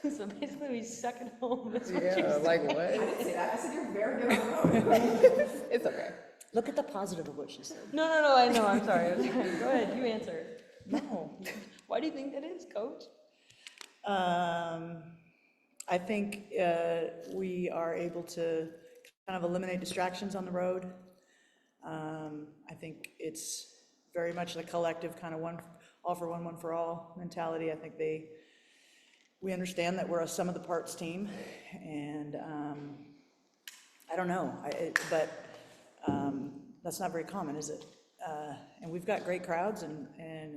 So basically, we suck at home. That's what Yeah, you're saying. like what? I didn't say that. I said you're very good on the road. It's okay. Look at the positive of what she said. No, I know, I'm sorry. Go ahead, you answer. No. Why do you think that is, Coach? I think we are able to kind of eliminate distractions on the road. I think it's very much the collective kind of all for one for all mentality. I think we understand that we're a sum of the parts team, and I don't know, but that's not very common, is it? And we've got great crowds, and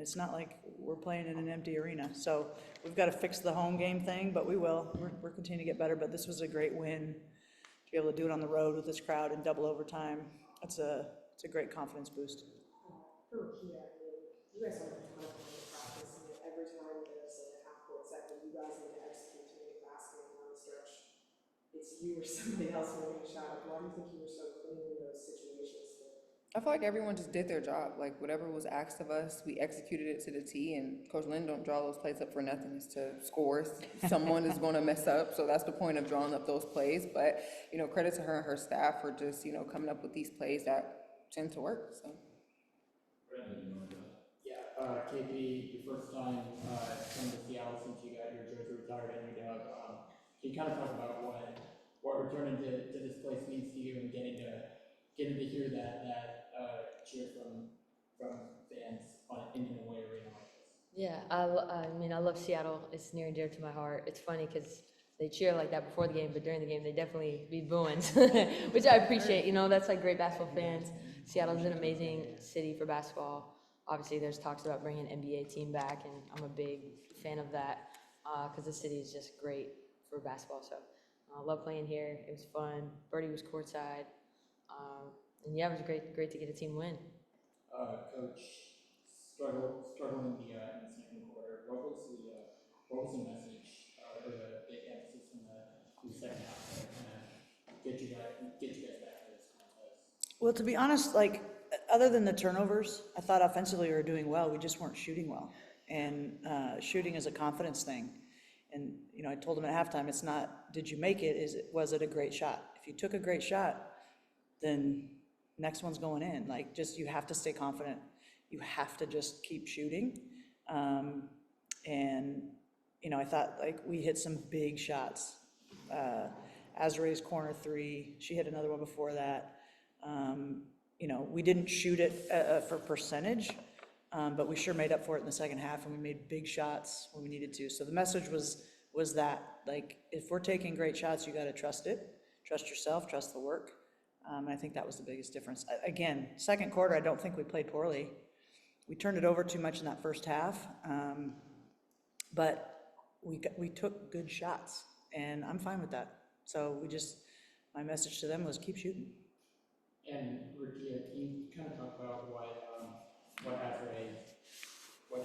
it's not like we're playing in an empty arena. So we've got to fix the home game thing, but we will. We're continuing to get better, but this was a great win to be able to do it on the road with this crowd in double overtime. It's a great confidence boost. For Rickea, you guys have a ton of time to practice, and every time there's like a half-court set that you guys need to execute to make a basket down the stretch, it's you or somebody else making a shot. Why do you think you were so clean in those situations? I feel like everyone just did their job. Like whatever was asked of us, we executed it to the T. And Coach Lynne don't draw those plays up for nothing. It's to score. Someone is going to mess up, so that's the point of drawing up those plays. But credit to her and her staff for just coming up with these plays that tend to work. So. Yeah, KP, your first time coming to Seattle since you got your jersey retired and your dog. Can you kind of talk about what returning to this place means to you and getting to hear that cheer from fans in an away arena like this? Yeah, I mean, I love Seattle. It's near and dear to my heart. It's funny because they cheer like that before the game, but during the game, they definitely be booing, which I appreciate. That's like great basketball fans. Seattle's an amazing city for basketball. Obviously, there's talks about bringing an NBA team back, and I'm a big fan of that because the city is just great for basketball. So I love playing here. It was fun. Birdie was courtside. And yeah, it was great to get a team win. Coach, struggling in the second quarter. What was the message or the emphasis in the second half to kind of get you guys back to this contest? Well, to be honest, like, other than the turnovers, I thought offensively we were doing well. We just weren't shooting well. And shooting is a confidence thing. And, I told them at halftime, it's not, did you make it? Was it a great shot? If you took a great shot, then next one's going in. Like, just, you have to stay confident. You have to just keep shooting. And, I thought, like, we hit some big shots. Azaree's corner three, she hit another one before that. We didn't shoot it for percentage, but we sure made up for it in the second half, and we made big shots when we needed to. So the message was that, like, if we're taking great shots, you got to trust it, trust yourself, trust the work. And I think that was the biggest difference. Again, second quarter, I don't think we played poorly. We turned it over too much in that first half, but we took good shots, and I'm fine with that. So my message to them was keep shooting. And Rickea, can you kind of talk about how Azaree's been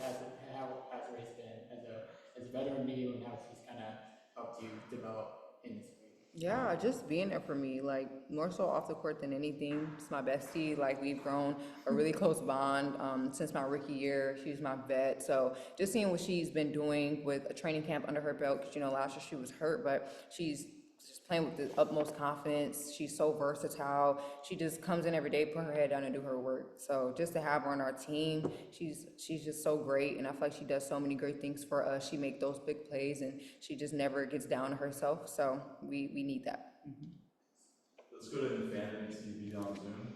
as a veteran to you and how she's kind of helped you develop in this league? Yeah, just being there for me, like more so off the court than anything. It's my bestie. Like we've grown a really close bond since my rookie year. She's my vet, so just seeing what she's been doing with a training camp under her belt. Because last year she was hurt, but she's just playing with the utmost confidence. She's so versatile. She just comes in every day, put her head down and do her work. So just to have her on our team, she's just so great. And I feel like she does so many great things for us. She makes those big plays, and she just never gets down on herself. So we need that. Mm-hmm. Let's go to the fan base TV on Zoom.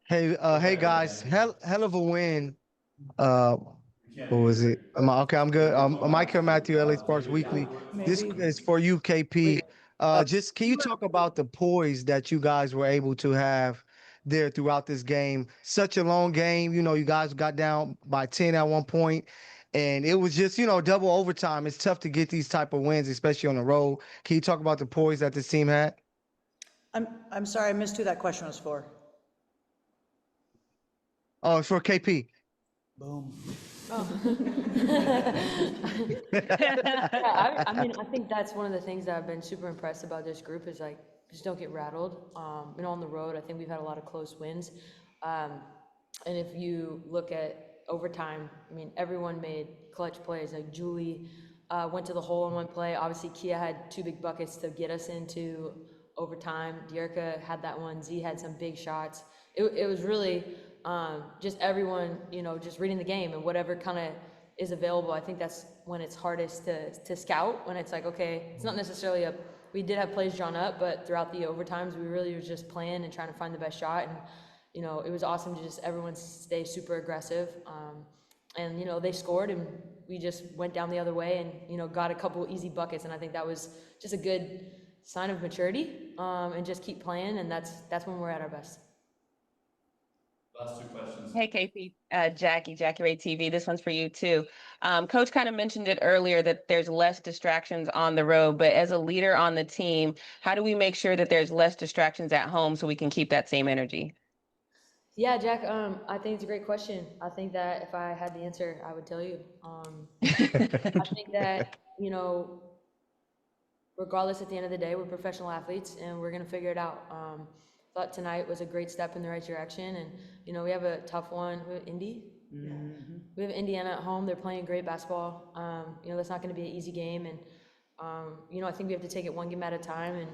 Hey guys, hell of a win. What was it? Okay, I'm good. Michael Matthew, LA Sparks Weekly. This is for you, KP. Just can you talk about the poise that you guys were able to have there throughout this game? Such a long game. You guys got down by 10 at one point, and it was just, double overtime. It's tough to get these type of wins, especially on the road. Can you talk about the poise that this team had? I'm sorry, I missed who that question was for. Oh, it's for KP. Boom. Oh. Yeah, I mean, I think that's one of the things that I've been super impressed about this group is like, just don't get rattled. On the road, I think we've had a lot of close wins. And if you look at overtime, I mean, everyone made clutch plays. Like Julie went to the hole in one play. Obviously, Kia had 2 big buckets to get us into overtime. Dearica had that one. Z had some big shots. It was really just everyone, you know, just reading the game and whatever kind of is available. I think that's when it's hardest to scout, when it's like, okay, it's not necessarily we did have plays drawn up, but throughout the overtimes, we really was just playing and trying to find the best shot. And, you know, it was awesome to just everyone stay super aggressive. And, you know, they scored and we just went down the other way and, you know, got a couple easy buckets. And I think that was just a good sign of maturity, and just keep playing. And that's when we're at our best. Last 2 questions. Hey, KP, Jackie Ray TV. This one's for you too. Coach kind of mentioned it earlier that there's less distractions on the road, but as a leader on the team, how do we make sure that there's less distractions at home so we can keep that same energy? Yeah, Jack, I think it's a great question. I think that if I had the answer, I would tell you. I think that, you know, regardless, at the end of the day, we're professional athletes and we're going to figure it out. Thought tonight was a great step in the right direction. And, you know, we have a tough one. We have Indy. We have Indiana at home. They're playing great basketball. You know, that's not going to be an easy game. And, you know, I think we have to take it one game at a time. And,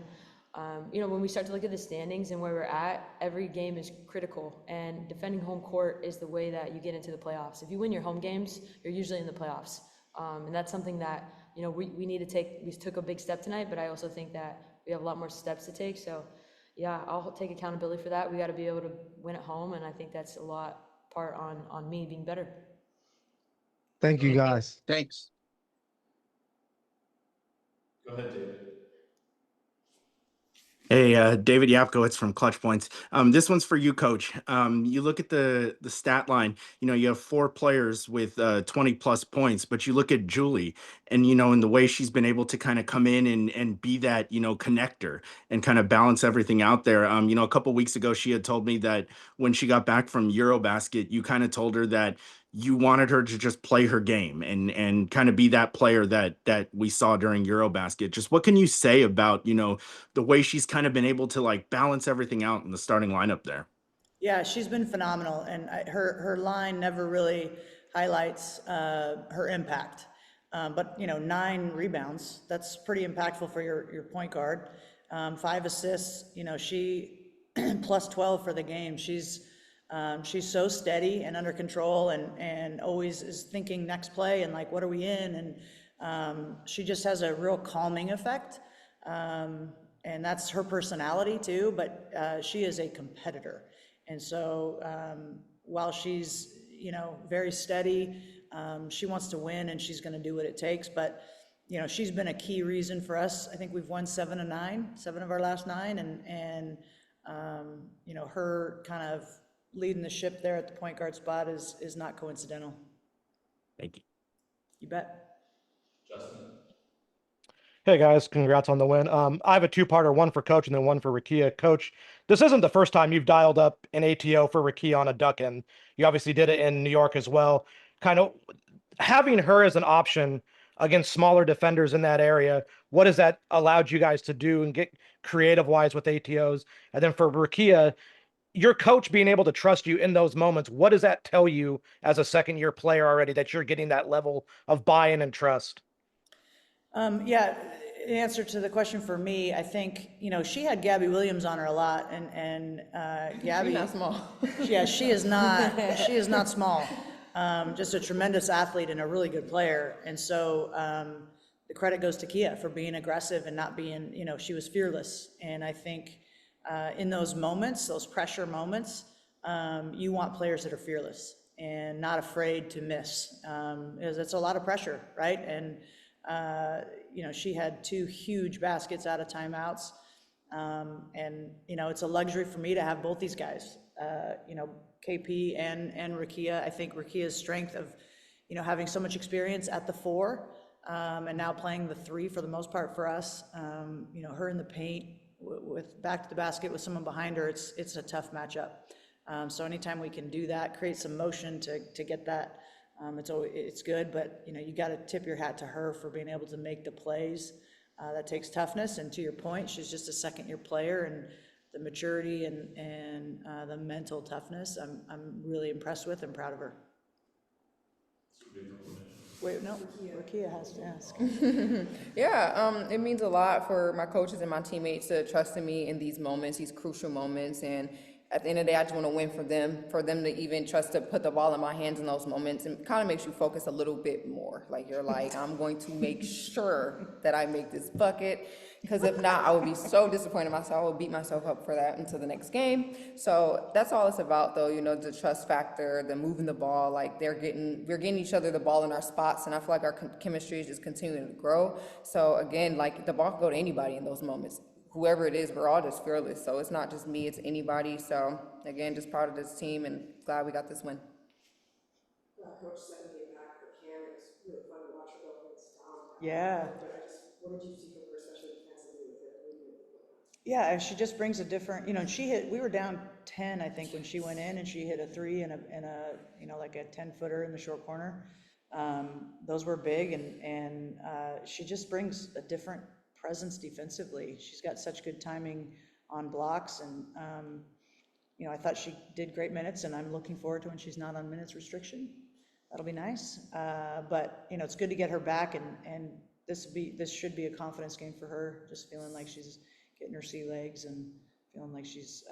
you know, when we start to look at the standings and where we're at, every game is critical. And defending home court is the way that you get into the playoffs. If you win your home games, you're usually in the playoffs. And that's something that, you know, we need to take. We took a big step tonight, but I also think that we have a lot more steps to take. So, yeah, I'll take accountability for that. We got to be able to win at home, and I think that's a lot part on me being better. Thank you, guys. Thanks. Go ahead, David. Hey, David Yapkowitz from Clutch Points. This one's for you, Coach. You look at the stat line. You know, you have 4 players with 20 plus points, but you look at Julie, and you know, in the way she's been able to kind of come in and be that, you know, connector and kind of balance everything out there. You know, a couple weeks ago, she had told me that when she got back from Eurobasket, you kind of told her that you wanted her to just play her game and kind of be that player that we saw during Eurobasket. Just what can you say about, you know, the way she's kind of been able to like balance everything out in the starting lineup there? Yeah, she's been phenomenal, and her line never really highlights her impact. But, you know, 9 rebounds, that's pretty impactful for your point guard. 5 assists, you know, she plus 12 for the game. She's so steady and under control and always is thinking next play and like, what are we in? And she just has a real calming effect. And that's her personality too, but she is a competitor. And so while she's, you know, very steady, she wants to win and she's going to do what it takes. But, you know, she's been a key reason for us. I think we've won 7 of our last 9. And you know, her kind of leading the ship there at the point guard spot is not coincidental. Thank you. You bet. Justin. Hey guys, congrats on the win. I have a 2-parter, one for Coach and then one for Rickea. Coach, this isn't the first time you've dialed up an ATO for Rickea on a duck-in. You obviously did it in New York as well. Kind of having her as an option against smaller defenders in that area, what has that allowed you guys to do and get creative-wise with ATOs? And then for Rickea, your coach being able to trust you in those moments, what does that tell you as a second-year player already, that you're getting that level of buy-in and trust? Yeah, in answer to the question for me, I think, you know, she had Gabby Williams on her a lot, and Gabby. She's not small. Yeah, she is not small. Just a tremendous athlete and a really good player. And so the credit goes to Kia for being aggressive and not being, you know, she was fearless. And I think in those moments, those pressure moments, you want players that are fearless and not afraid to miss, because it's a lot of pressure, right? And you know, she had 2 huge baskets out of timeouts, and you know, it's a luxury for me to have both these guys, you know, KP and Rickea. I think Rickea's strength of, you know, having so much experience at the 4, and now playing the 3 for the most part for us, you know, her in the paint with back to the basket with someone behind her, it's a tough matchup. So anytime we can do that, create some motion to get that, it's good. But you know, you got to tip your hat to her for being able to make the plays. That takes toughness. And to your point, she's just a second-year player, and the maturity and the mental toughness, I'm really impressed with and proud of her. Wait, no, Rickea has to ask. Yeah, it means a lot for my coaches and my teammates to trust in me in these moments, these crucial moments. And at the end of the day, I just want to win for them to even trust to put the ball in my hands in those moments. And kind of makes you focus a little bit more. Like you're like, I'm going to make sure that I make this bucket. Because if not, I would be so disappointed in myself. I will beat myself up for that into the next game. So that's all it's about, though. You know, the trust factor, the moving the ball. Like we're getting each other the ball in our spots, and I feel like our chemistry is just continuing to grow. So again, like the ball can go to anybody in those moments. Whoever it is, we're all just fearless. So it's not just me; it's anybody. So again, just proud of this team and glad we got this win. Coach second game back for Cam, it was really fun to watch her go against Tom. Yeah. But what did you see from her, especially defensively with her movement? Yeah, she just brings a different, you know, we were down 10, I think, when she went in, and she hit a 3 and a you know, like a 10-footer in the short corner. Those were big, and she just brings a different presence defensively. She's got such good timing on blocks, and you know, I thought she did great minutes, and I'm looking forward to when she's not on minutes restriction. That'll be nice. But you know, it's good to get her back, and this should be a confidence game for her. Just feeling like she's getting her sea legs and feeling like she's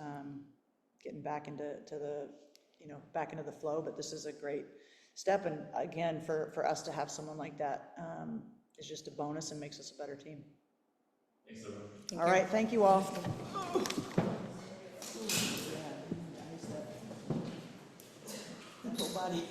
getting back into back into the flow. But this is a great step, and again, for us to have someone like that is just a bonus and makes us a better team. Thanks, everyone. All right, thank you all. Body.